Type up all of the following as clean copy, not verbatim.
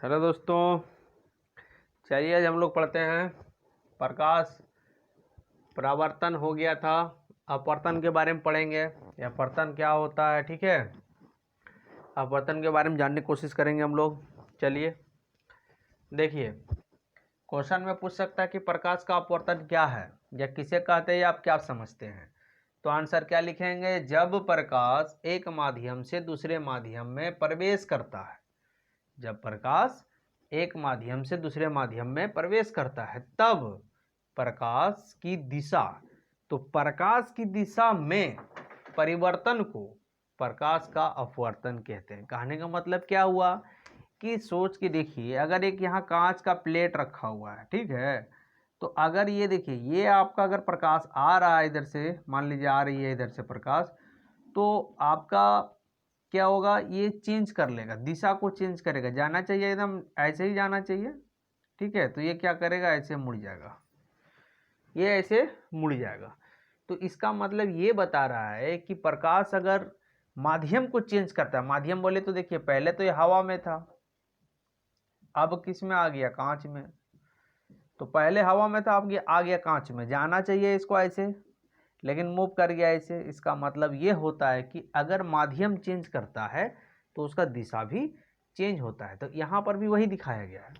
Hello दोस्तों, चलिए आज हम लोग पढ़ते हैं प्रकाश परावर्तन हो गया था। अपवर्तन के बारे में पढ़ेंगे। अपवर्तन क्या होता है, ठीक है। अपवर्तन के बारे में जानने की कोशिश करेंगे हम लोग। चलिए देखिए, क्वेश्चन में पूछ सकता है कि प्रकाश का अपवर्तन क्या है या किसे कहते हैं, आप क्या समझते हैं। तो आंसर क्या लिखेंगे, जब प्रकाश एक माध्यम से दूसरे माध्यम में प्रवेश करता है। जब प्रकाश एक माध्यम से दूसरे माध्यम में प्रवेश करता है तब प्रकाश की दिशा, तो प्रकाश की दिशा में परिवर्तन को प्रकाश का अपवर्तन कहते हैं। कहने का मतलब क्या हुआ कि सोच के देखिए, अगर एक यहाँ कांच का प्लेट रखा हुआ है, ठीक है, तो अगर ये देखिए, ये आपका अगर प्रकाश आ रहा है इधर से, मान लीजिए आ रही है इधर से प्रकाश, तो आपका क्या होगा, ये चेंज कर लेगा, दिशा को चेंज करेगा। जाना चाहिए एकदम ऐसे ही जाना चाहिए, ठीक है, तो ये क्या करेगा, ऐसे मुड़ जाएगा, ये ऐसे मुड़ जाएगा। तो इसका मतलब ये बता रहा है कि प्रकाश अगर माध्यम को चेंज करता है, माध्यम बोले तो देखिए पहले तो ये हवा में था, अब किस में आ गया, कांच में। तो पहले हवा में था, अब ये आ गया कांच में। जाना चाहिए इसको ऐसे, लेकिन मूव कर गया ऐसे। इसका मतलब ये होता है कि अगर माध्यम चेंज करता है तो उसका दिशा भी चेंज होता है। तो यहाँ पर भी वही दिखाया गया है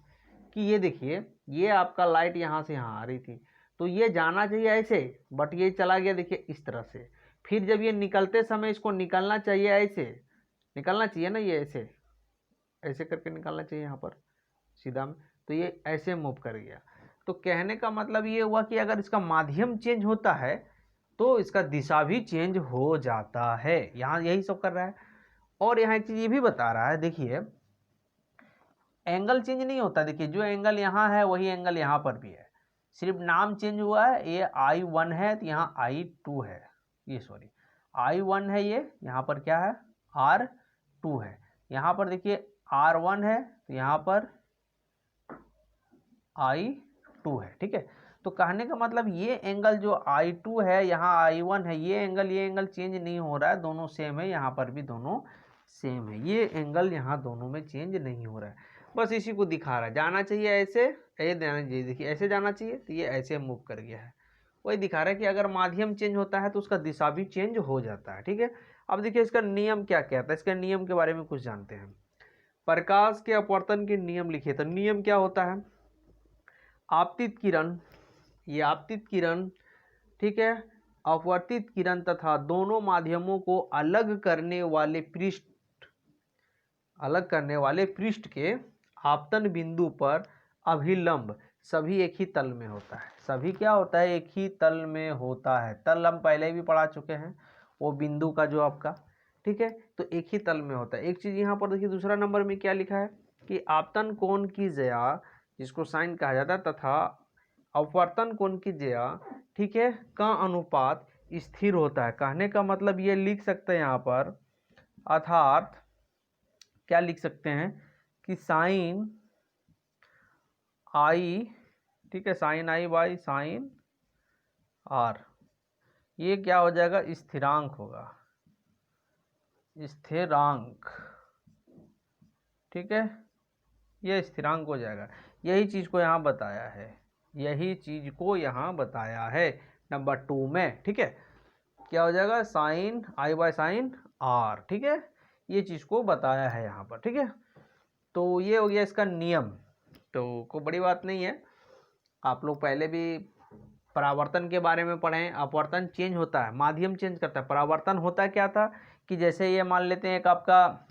कि ये देखिए, ये आपका लाइट यहाँ से यहाँ आ रही थी, तो ये जाना चाहिए ऐसे, बट ये चला गया देखिए इस तरह से। फिर जब ये निकलते समय इसको निकलना चाहिए ऐसे, निकलना चाहिए ना, ये ऐसे ऐसे करके निकलना चाहिए यहाँ पर सीधा में, तो ये ऐसे मूव कर गया। तो कहने का मतलब ये हुआ कि अगर इसका माध्यम चेंज होता है तो इसका दिशा भी चेंज हो जाता है। यहाँ यही सब कर रहा है। और यहाँ एक चीज ये भी बता रहा है, देखिए एंगल चेंज नहीं होता। देखिए जो एंगल यहाँ है वही एंगल यहाँ पर भी है, सिर्फ नाम चेंज हुआ है। ये I1 है तो यहाँ I2 है, ये सॉरी I1 है, ये यहाँ पर क्या है, R2 है। यहाँ पर देखिए R1 है तो यहाँ पर I2 है, ठीक है। तो कहने का मतलब ये एंगल जो I2 है, यहाँ I1 है, ये एंगल चेंज नहीं हो रहा है, दोनों सेम है। यहाँ पर भी दोनों सेम है, ये एंगल यहाँ दोनों में चेंज नहीं हो रहा है। बस इसी को दिखा रहा है। जाना चाहिए ऐसे, ये देना चाहिए, देखिए ऐसे जाना चाहिए, तो ये ऐसे मूव कर गया है। वही दिखा रहा है कि अगर माध्यम चेंज होता है तो उसका दिशा भी चेंज हो जाता है, ठीक है। अब देखिए इसका नियम क्या कहता है, इसके नियम के बारे में कुछ जानते हैं। प्रकाश के अपवर्तन के नियम लिखिए। तो नियम क्या होता है, आपतित किरण, ये आपतित किरण, ठीक है, अपवर्तित किरण तथा दोनों माध्यमों को अलग करने वाले पृष्ठ के आपतन बिंदु पर अभिलंब सभी एक ही तल में होता है। सभी क्या होता है, एक ही तल में होता है। तल हम पहले भी पढ़ा चुके हैं, वो बिंदु का जो आपका, ठीक है, तो एक ही तल में होता है। एक चीज यहाँ पर देखिए, दूसरा नंबर में क्या लिखा है कि आपतन कोण की ज्या, जिसको साइन कहा जाता है, तथा अपवर्तन कोण की ज्या, ठीक है, का अनुपात स्थिर होता है। कहने का मतलब ये लिख सकते हैं यहाँ पर, अर्थात क्या लिख सकते हैं कि साइन आई, ठीक है, sine i by sine r, ये क्या हो जाएगा, स्थिरांक होगा, स्थिरांक, ठीक है, ये स्थिरांक हो जाएगा। यही चीज को यहाँ बताया है, यही चीज को यहाँ बताया है नंबर 2 में, ठीक है। क्या हो जाएगा, sine i by sine r, ठीक है, ये चीज को बताया है यहाँ पर, ठीक है। तो ये हो गया इसका नियम। तो कोई बड़ी बात नहीं है, आप लोग पहले भी परावर्तन के बारे में पढ़े हैं। अपवर्तन चेंज होता है, माध्यम चेंज करता है। परावर्तन होता क्या था कि जैसे ये मान लेते हैं एक आपका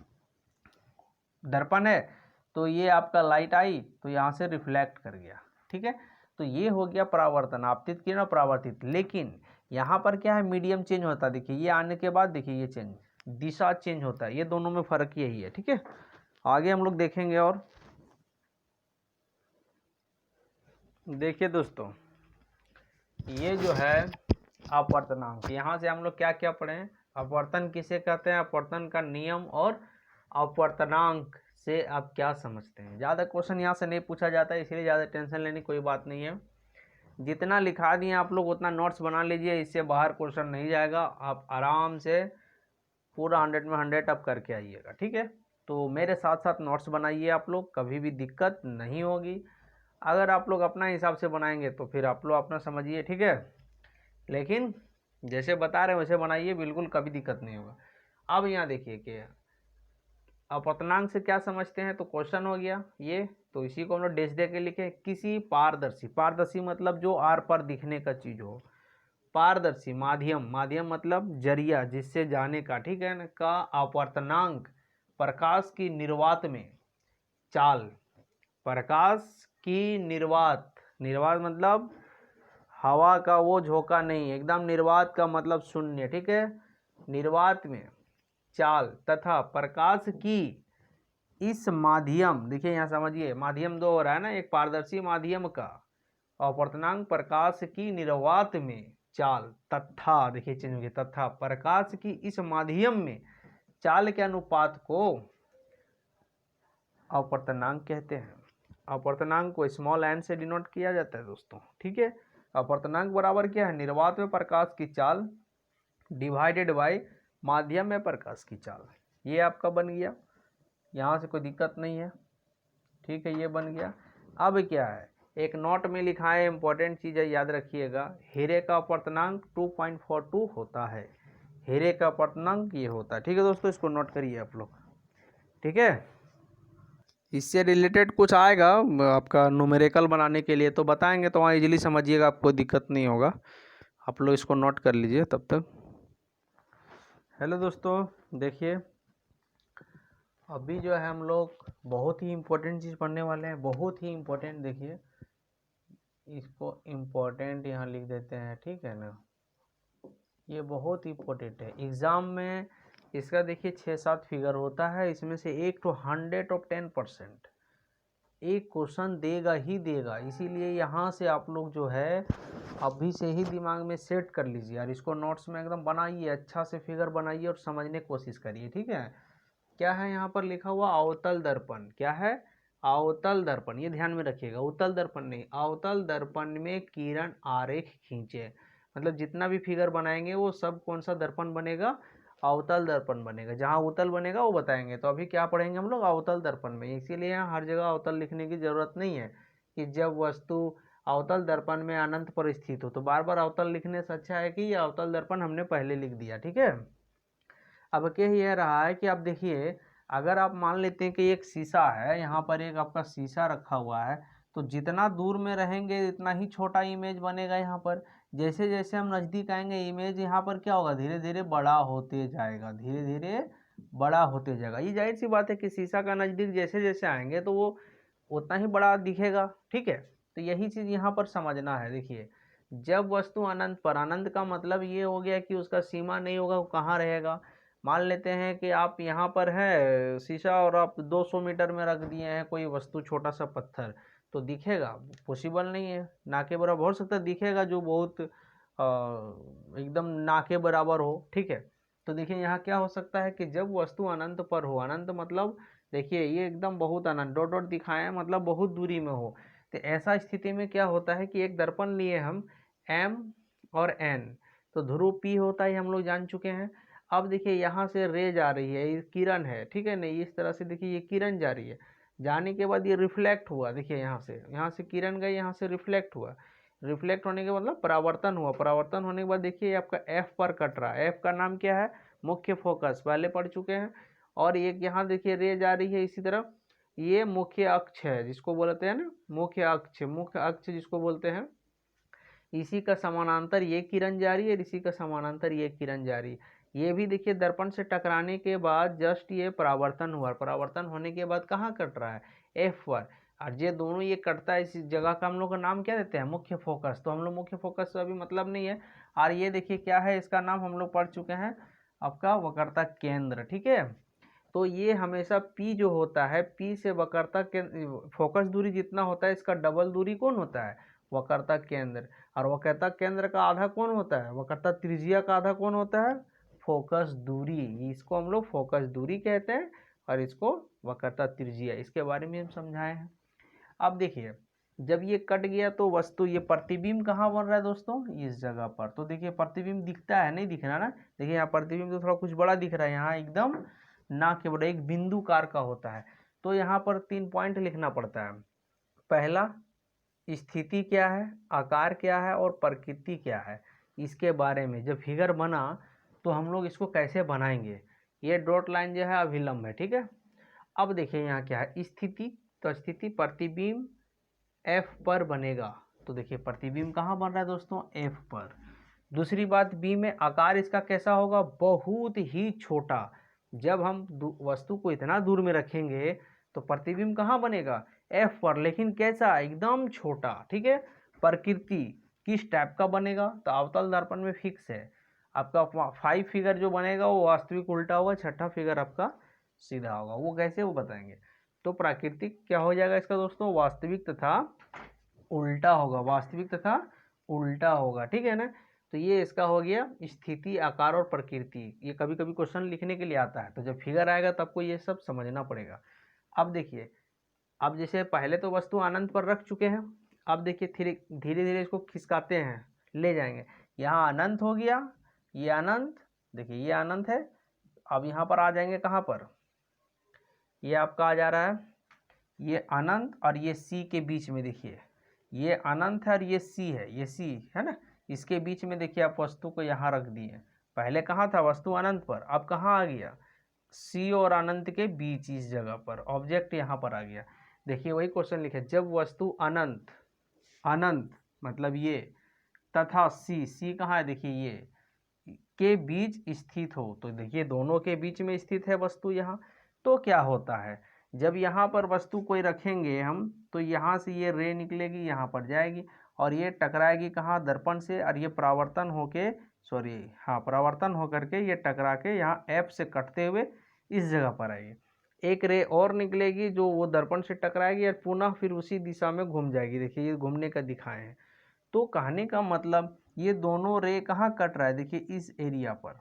दर्पण है, तो ये आपका लाइट आई तो यहाँ से रिफ्लेक्ट कर गया, ठीक है, तो ये हो गया परावर्तन, आपतित किरण और परावर्तित। लेकिन यहाँ पर क्या है, मीडियम चेंज होता है। देखिए ये आने के बाद देखिए ये चेंज, दिशा चेंज होता है। ये दोनों में फर्क यही है, ठीक है। आगे हम लोग देखेंगे। और देखिए दोस्तों, ये जो है अपवर्तनांक, यहाँ से हम लोग क्या क्या पढ़े हैं, अपवर्तन किसे कहते हैं, अपवर्तन का नियम, और अपवर्तनांक से आप क्या समझते हैं। ज़्यादा क्वेश्चन यहाँ से नहीं पूछा जाता है, इसलिए ज़्यादा टेंशन लेने कोई बात नहीं है। जितना लिखा दिए आप लोग उतना नोट्स बना लीजिए, इससे बाहर क्वेश्चन नहीं जाएगा। आप आराम से पूरा 100 में 100 आप करके आइएगा, ठीक है। तो मेरे साथ साथ नोट्स बनाइए आप लोग, कभी भी दिक्कत नहीं होगी। अगर आप लोग अपना हिसाब से बनाएंगे तो फिर आप लोग अपना समझिए, ठीक है, लेकिन जैसे बता रहे हैं वैसे बनाइए, बिल्कुल कभी दिक्कत नहीं होगा। अब यहाँ देखिए कि अपवर्तनांक से क्या समझते हैं, तो क्वेश्चन हो गया ये, तो इसी को हम लोग डैश दे के लिखे, किसी पारदर्शी, पारदर्शी मतलब जो आर पर दिखने का चीज हो, पारदर्शी माध्यम, माध्यम मतलब जरिया जिससे जाने का, ठीक है ना, का अपवर्तनांक प्रकाश की निर्वात में चाल, प्रकाश की निर्वात, निर्वात मतलब हवा का वो झोंका नहीं, एकदम निर्वात का मतलब शून्य, ठीक है, निर्वात में चाल तथा प्रकाश की इस माध्यम, देखिए यहाँ समझिए माध्यम दो हो रहा है ना, एक पारदर्शी माध्यम का अपवर्तनांक प्रकाश की निर्वात में चाल तथा, देखिए चेंज हो गया, तथा प्रकाश की इस माध्यम में चाल के अनुपात को अपवर्तनांक कहते हैं। अपवर्तनांक को स्मॉल एन से डिनोट किया जाता है दोस्तों, ठीक है। अपवर्तनांक बराबर क्या है, निर्वात में प्रकाश की चाल डिवाइडेड बाय माध्यम में प्रकाश की चाल, ये आपका बन गया, यहाँ से कोई दिक्कत नहीं है, ठीक है, ये बन गया। अब क्या है, एक नोट में लिखा है, इंपॉर्टेंट चीज़ है, याद रखिएगा, हीरे का अपवर्तनांक 2.42 होता है, हीरे का अपवर्तनांक ये होता है, ठीक है दोस्तों, इसको नोट करिए आप लोग, ठीक है। इससे रिलेटेड कुछ आएगा आपका न्यूमेरिकल बनाने के लिए तो बताएंगे, तो वहाँ इजीली समझिएगा, आपको दिक्कत नहीं होगा, आप लोग इसको नोट कर लीजिए तब तक। हेलो दोस्तों, देखिए अभी जो है हम लोग बहुत ही इम्पोर्टेंट चीज़ पढ़ने वाले हैं, बहुत ही इम्पोर्टेंट, देखिए इसको इम्पोर्टेंट यहाँ लिख देते हैं, ठीक है ना, ये बहुत इम्पोर्टेंट है एग्ज़ाम में, इसका देखिए 6-7 फिगर होता है, इसमें से एक तो 110% एक क्वेश्चन देगा ही देगा, इसीलिए यहाँ से आप लोग जो है अभी से ही दिमाग में सेट कर लीजिए और इसको नोट्स में एकदम बनाइए, अच्छा से फिगर बनाइए और समझने की कोशिश करिए, ठीक है। क्या है यहाँ पर लिखा हुआ, अवतल दर्पण, क्या है, अवतल दर्पण, ये ध्यान में रखिएगा, उत्तल दर्पण नहीं, अवतल दर्पण में किरण आरेख खींचे, मतलब जितना भी फिगर बनाएंगे वो सब कौन सा दर्पण बनेगा, अवतल दर्पण बनेगा, जहाँ उत्तल बनेगा वो बताएंगे। तो अभी क्या पढ़ेंगे हम लोग, अवतल दर्पण में, इसीलिए यहाँ हर जगह अवतल लिखने की जरूरत नहीं है कि जब वस्तु अवतल दर्पण में अनंत पर स्थित हो, तो बार बार अवतल लिखने से अच्छा है कि ये अवतल दर्पण हमने पहले लिख दिया, ठीक है। अब क्या ये रहा है कि आप देखिए, अगर आप मान लेते हैं कि एक शीशा है, यहाँ पर एक आपका शीशा रखा हुआ है, तो जितना दूर में रहेंगे इतना ही छोटा इमेज बनेगा यहाँ पर, जैसे जैसे हम नज़दीक आएंगे इमेज यहाँ पर क्या होगा, धीरे धीरे बड़ा होते जाएगा, धीरे धीरे बड़ा होते जाएगा। ये जाहिर सी बात है कि शीशा का नज़दीक जैसे जैसे आएंगे तो वो उतना ही बड़ा दिखेगा, ठीक है। तो यही चीज़ यहाँ पर समझना है। देखिए जब वस्तु अनंत पर, अनंत का मतलब ये हो गया कि उसका सीमा नहीं होगा, वो कहाँ रहेगा। मान लेते हैं कि आप यहाँ पर है शीशा और आप 200 मीटर में रख दिए हैं कोई वस्तु, छोटा सा पत्थर, तो दिखेगा, पॉसिबल नहीं है, ना के बराबर हो सकता है, दिखेगा जो बहुत एकदम ना के बराबर हो, ठीक है। तो देखिए यहाँ क्या हो सकता है कि जब वस्तु अनंत पर हो, अनंत मतलब देखिए ये एकदम बहुत अनंत, डॉट डॉट दिखाए हैं मतलब बहुत दूरी में हो, तो ऐसा स्थिति में क्या होता है कि एक दर्पण लिए हम M और N, तो ध्रुव P होता है, हम लोग जान चुके हैं। अब देखिए यहाँ से रे जा रही है, ये किरण है, ठीक है नहीं, इस तरह से देखिए ये किरण जा रही है, जाने के बाद ये रिफ्लेक्ट हुआ, देखिए यहाँ से किरण गई, यहाँ से रिफ्लेक्ट हुआ, रिफ्लेक्ट होने के मतलब परावर्तन हुआ, परावर्तन होने के बाद देखिए आपका F पर कट रहा है, F का नाम क्या है, मुख्य फोकस, पहले पढ़ चुके हैं। और एक यहाँ देखिए रे जा रही है इसी तरफ, ये मुख्य अक्ष है जिसको बोलते हैं ना, मुख्य अक्ष, मुख्य अक्ष जिसको बोलते हैं, इसी का समानांतर ये किरण जा रही है, इसी का समानांतर ये किरण जा रही है। ये भी देखिए दर्पण से टकराने के बाद जस्ट ये परावर्तन हुआ, परावर्तन होने के बाद कहाँ कट रहा है, F पर, और ये दोनों ये कटता है, इस जगह का हम लोग का नाम क्या देते हैं, मुख्य फोकस। तो हम लोग मुख्य फोकस से अभी मतलब नहीं है। और ये देखिए क्या है, इसका नाम हम लोग पढ़ चुके हैं, आपका वक्रता केंद्र, ठीक है। तो ये हमेशा P जो होता है, P से वक्रता केंद्र, फोकस दूरी जितना होता है इसका डबल दूरी कौन होता है, वक्रता केंद्र। और वक्रता केंद्र का आधा कौन होता है, वक्रता त्रिज्या का आधा कौन होता है, फोकस दूरी, इसको हम लोग फोकस दूरी कहते हैं और इसको वक्रता त्रिज्या, इसके बारे में हम समझाए हैं। अब देखिए जब ये कट गया तो वस्तु, ये प्रतिबिंब कहाँ बन रहा है दोस्तों, इस जगह पर। तो देखिए प्रतिबिंब दिखता है, नहीं दिख रहा ना, देखिए यहाँ प्रतिबिंब तो थोड़ा कुछ बड़ा दिख रहा है, यहाँ एकदम ना केवल एक बिंदुकार का होता है। तो यहाँ पर 3 पॉइंट लिखना पड़ता है। पहला, स्थिति क्या है, आकार क्या है और प्रकृति क्या है, इसके बारे में जब फिगर बना तो हम लोग इसको कैसे बनाएंगे। ये डॉट लाइन जो है अभिलंब है, ठीक है। अब देखिए यहाँ क्या है, स्थिति, तो स्थिति प्रतिबिंब F पर बनेगा। तो देखिए प्रतिबिंब कहाँ बन रहा है दोस्तों, F पर। दूसरी बात, बी में आकार इसका कैसा होगा, बहुत ही छोटा। जब हम वस्तु को इतना दूर में रखेंगे तो प्रतिबिंब कहाँ बनेगा, F पर, लेकिन कैसा, एकदम छोटा, ठीक है। प्रकृति किस टाइप का बनेगा, तो अवतल दर्पण में फिक्स है आपका 5 फिगर जो बनेगा वो वास्तविक उल्टा होगा, छठा फिगर आपका सीधा होगा। वो कैसे, वो बताएंगे। तो प्राकृतिक क्या हो जाएगा इसका दोस्तों, वास्तविक तथा उल्टा होगा, वास्तविक तथा उल्टा होगा, ठीक है ना। तो ये इसका हो गया स्थिति, आकार और प्रकृति। ये कभी कभी क्वेश्चन लिखने के लिए आता है, तो जब फिगर आएगा तब को ये सब समझना पड़ेगा। अब देखिए, अब जैसे पहले तो वस्तु अनंत पर रख चुके हैं, अब देखिए धीरे धीरे इसको खिसकाते हैं, ले जाएंगे। यहाँ अनंत हो गया, ये अनंत, देखिए ये अनंत है। अब यहाँ पर आ जाएंगे कहाँ पर, ये आपका आ जा रहा है, ये अनंत और ये सी के बीच में, देखिए ये अनंत है और ये सी है, ये सी है ना, इसके बीच में देखिए आप वस्तु को यहाँ रख दिए। पहले कहाँ था वस्तु, अनंत पर, अब कहाँ आ गया, सी और अनंत के बीच, इस जगह पर ऑब्जेक्ट यहाँ पर आ गया। देखिए वही क्वेश्चन लिखे, जब वस्तु अनंत, अनंत मतलब ये, तथा सी, सी कहाँ है, देखिए ये के बीच स्थित हो। तो देखिए दोनों के बीच में स्थित है वस्तु यहाँ। तो क्या होता है, जब यहाँ पर वस्तु कोई रखेंगे हम, तो यहाँ से ये रे निकलेगी, यहाँ पर जाएगी और ये टकराएगी कहाँ, दर्पण से, और ये परावर्तन होके, सॉरी हाँ, परावर्तन होकर के ये टकरा के यहाँ एफ से कटते हुए इस जगह पर आएगी। एक रे और निकलेगी जो वो दर्पण से टकराएगी और पुनः फिर उसी दिशा में घूम जाएगी। देखिए ये घूमने का दिखाए हैं। तो कहने का मतलब ये दोनों रे कहाँ कट रहा है, देखिए इस एरिया पर।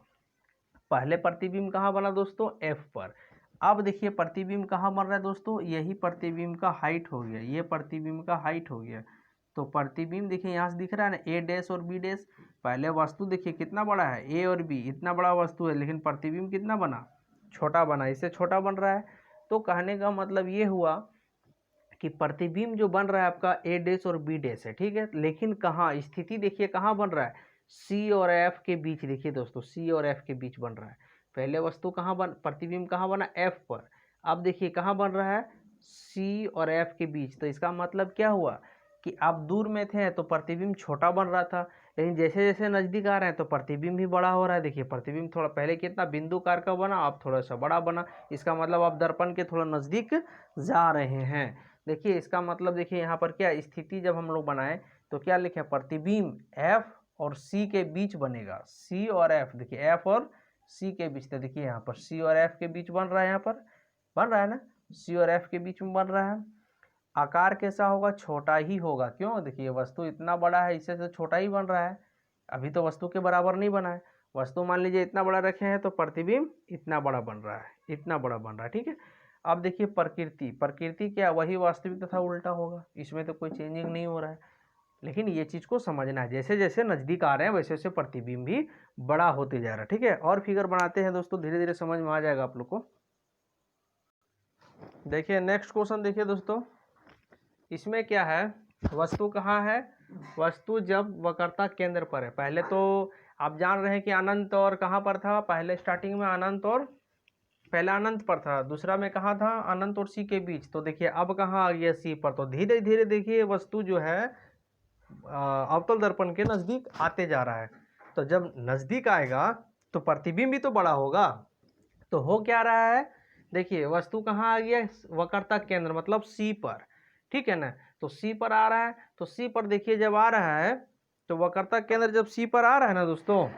पहले प्रतिबिंब कहाँ बना दोस्तों, एफ पर। अब देखिए प्रतिबिंब कहाँ बन रहा है दोस्तों, यही प्रतिबिंब का हाइट हो गया, ये प्रतिबिंब का हाइट हो गया। तो प्रतिबिंब देखिए यहाँ से दिख रहा है ना, ए डैश और बी डैश। पहले वस्तु देखिए कितना बड़ा है, ए और बी इतना बड़ा वस्तु है, लेकिन प्रतिबिंब कितना बना, छोटा बना, इससे छोटा बन रहा है। तो कहने का मतलब ये हुआ कि प्रतिबिंब जो बन रहा है आपका ए डैश और बी डैश है, ठीक है। लेकिन कहाँ, स्थिति देखिए कहाँ बन रहा है, सी और एफ के बीच। देखिए दोस्तों सी और एफ के बीच बन रहा है। पहले वस्तु कहाँ बन, प्रतिबिंब कहाँ बना, एफ पर। अब देखिए कहाँ बन रहा है, सी और एफ के बीच। तो इसका मतलब क्या हुआ कि आप दूर में थे तो प्रतिबिंब छोटा बन रहा था, लेकिन जैसे जैसे नज़दीक आ रहे हैं तो प्रतिबिंब भी बड़ा हो रहा है। देखिए प्रतिबिंब थोड़ा पहले कितना बिंदुकार का बना, अब थोड़ा सा बड़ा बना। इसका मतलब आप दर्पण के थोड़ा नज़दीक जा रहे हैं। देखिए इसका मतलब, देखिए यहाँ पर क्या स्थिति जब हम लोग बनाए तो क्या लिखे, प्रतिबिंब एफ और सी के बीच बनेगा, सी और एफ। देखिए एफ और सी के बीच, तो देखिए यहाँ पर सी और एफ के बीच बन रहा है, यहाँ पर बन रहा है ना, सी और एफ के बीच में बन रहा है। आकार कैसा होगा, छोटा ही होगा। क्यों, देखिए वस्तु इतना बड़ा है, इससे तो छोटा ही बन रहा है। अभी तो वस्तु के बराबर नहीं बना है। वस्तु मान लीजिए इतना बड़ा रखे हैं तो प्रतिबिंब इतना बड़ा बन रहा है, इतना बड़ा बन रहा है, ठीक है। अब देखिए प्रकृति, प्रकृति क्या, वही वास्तविक तथा उल्टा होगा, इसमें तो कोई चेंजिंग नहीं हो रहा है। लेकिन ये चीज़ को समझना है, जैसे जैसे नज़दीक आ रहे हैं वैसे वैसे प्रतिबिंब भी बड़ा होते जा रहा है, ठीक है। और फिगर बनाते हैं दोस्तों, धीरे धीरे समझ में आ जाएगा आप लोग को। देखिए नेक्स्ट क्वेश्चन, देखिए दोस्तों इसमें क्या है, वस्तु कहाँ है, वस्तु जब वक्रता केंद्र पर है। पहले तो आप जान रहे हैं कि अनंत और कहाँ पर था, पहले स्टार्टिंग में अनंत और, पहला अनंत पर था, दूसरा में कहाँ था, अनंत और सी के बीच। तो देखिए अब कहाँ आ गया, सी पर। तो धीरे धीरे देखिए वस्तु जो है अवतल दर्पण के नज़दीक आते जा रहा है। तो जब नज़दीक आएगा तो प्रतिबिंब भी तो बड़ा होगा। तो हो क्या रहा है, देखिए वस्तु कहाँ आ गया, वक्रता केंद्र मतलब सी पर, ठीक है ना। तो सी पर आ रहा है, तो सी पर देखिए जब आ रहा है तो वक्रता केंद्र जब सी पर आ रहा है ना दोस्तों,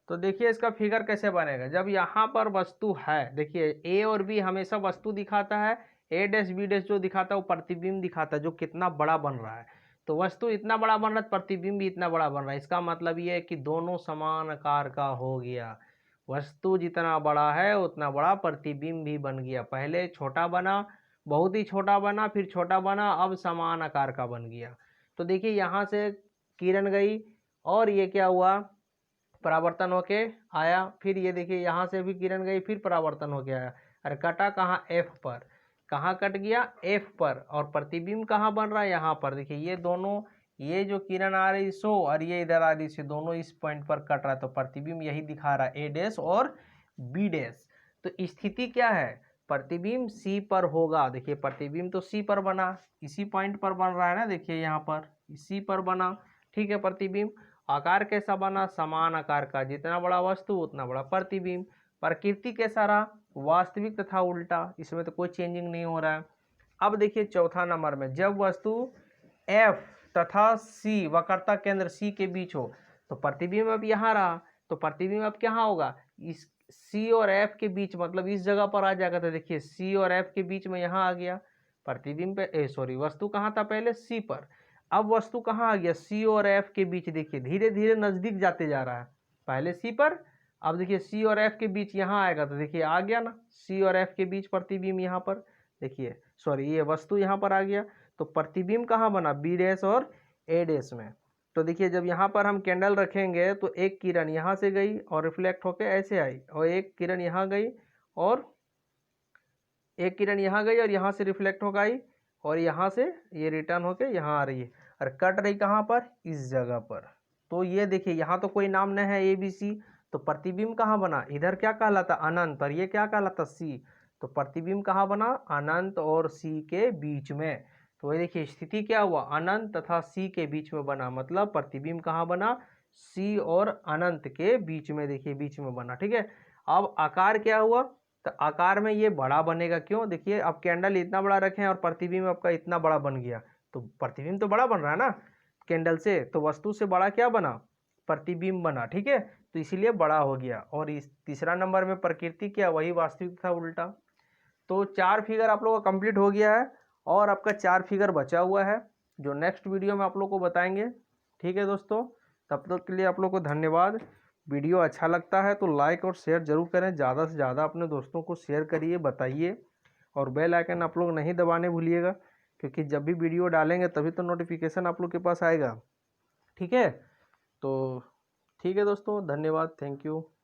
तो देखिए इसका फिगर कैसे बनेगा। जब यहाँ पर वस्तु है, देखिए ए और बी हमेशा वस्तु दिखाता है, ए डैश बी डैश जो दिखाता है वो प्रतिबिंब दिखाता है, जो कितना बड़ा बन रहा है। तो वस्तु इतना बड़ा बन रहा है, प्रतिबिंब भी इतना बड़ा बन रहा है। इसका मतलब ये है कि दोनों समान आकार का हो गया। वस्तु जितना बड़ा है उतना बड़ा प्रतिबिंब भी बन गया। पहले छोटा बना, बहुत ही छोटा बना, फिर छोटा बना, अब समान आकार का बन गया। तो देखिए यहाँ से किरण गई और ये क्या हुआ, परावर्तन होके आया, फिर ये देखिए यहाँ से भी किरण गई, फिर परावर्तन होके आया, अरे कटा कहाँ, एफ पर, कहाँ कट गया, एफ पर, और प्रतिबिंब कहाँ बन रहा है, यहाँ पर। देखिए ये दोनों, ये जो किरण आ रही सो और ये इधर आ रही से, दोनों इस पॉइंट पर कट रहा है, तो प्रतिबिंब यही दिखा रहा है, ए डैश और बी डैश। तो स्थिति क्या है, प्रतिबिंब सी पर होगा। देखिए प्रतिबिंब तो सी पर बना, इसी पॉइंट पर बन रहा है ना, देखिए यहाँ पर सी पर बना, ठीक है। प्रतिबिंब आकार कैसा बना, समान आकार का, जितना बड़ा वस्तु उतना बड़ा प्रतिबिंब। प्रकृति कैसा रहा, वास्तविक तथा उल्टा, इसमें तो कोई चेंजिंग नहीं हो रहा है। अब देखिए चौथा नंबर में, जब वस्तु F तथा C वक्रता केंद्र C के बीच हो, तो प्रतिबिंब अब यहाँ रहा, तो प्रतिबिंब अब क्या होगा, इस C और F के बीच, मतलब इस जगह पर आ जाएगा। तो देखिए C और F के बीच में यहाँ आ गया प्रतिबिंब पे, सॉरी वस्तु कहाँ था पहले, C पर, अब वस्तु कहाँ आ गया, C और F के बीच। देखिए धीरे धीरे नजदीक जाते जा रहा है, पहले C पर, अब देखिए C और F के बीच यहाँ आएगा, तो देखिए आ गया ना C और F के बीच प्रतिबिंब यहाँ पर। देखिए सॉरी ये वस्तु यहाँ पर आ गया, तो प्रतिबिंब कहाँ बना, बी डैश और ए डैश में। तो देखिए जब यहाँ पर हम कैंडल रखेंगे तो एक किरण यहाँ से गई और रिफ्लेक्ट होके ऐसे आई, और एक किरण यहाँ गई और एक किरण यहाँ गई और यहाँ से रिफ्लेक्ट होकर आई, और यहाँ से ये रिटर्न होके यहाँ आ रही है, और कट रही कहाँ पर, इस जगह पर। तो ये देखिए यहाँ तो कोई नाम नहीं है ए बी सी, तो प्रतिबिंब कहाँ बना, इधर क्या कहलाता अनंत, और ये क्या कहलाता सी, तो प्रतिबिंब कहाँ बना, अनंत और सी के बीच में। तो ये देखिए स्थिति क्या हुआ, अनंत तथा सी के बीच में बना, मतलब प्रतिबिंब कहाँ बना, सी और अनंत के बीच में, देखिए बीच में बना, ठीक है। अब आकार क्या हुआ, तो आकार में ये बड़ा बनेगा, क्यों, देखिए अब कैंडल इतना बड़ा रखें और प्रतिबिंब आपका इतना बड़ा बन गया, तो प्रतिबिंब तो बड़ा बन रहा है ना कैंडल से, तो वस्तु से बड़ा क्या बना, प्रतिबिंब बना, ठीक है, तो इसीलिए बड़ा हो गया। और इस तीसरा नंबर में प्रकृति क्या, वही वास्तविक था उल्टा। तो 4 फिगर आप लोगों का कंप्लीट हो गया है, और आपका 4 फिगर बचा हुआ है, जो नेक्स्ट वीडियो में आप लोग को बताएंगे, ठीक है दोस्तों। तब तक के लिए आप लोग को धन्यवाद। वीडियो अच्छा लगता है तो लाइक और शेयर जरूर करें, ज़्यादा से ज़्यादा अपने दोस्तों को शेयर करिए, बताइए, और बेल आइकन आप लोग नहीं दबाने भूलिएगा, क्योंकि जब भी वीडियो डालेंगे तभी तो नोटिफिकेशन आप लोग के पास आएगा, ठीक है। तो ठीक है दोस्तों, धन्यवाद, थैंक यू।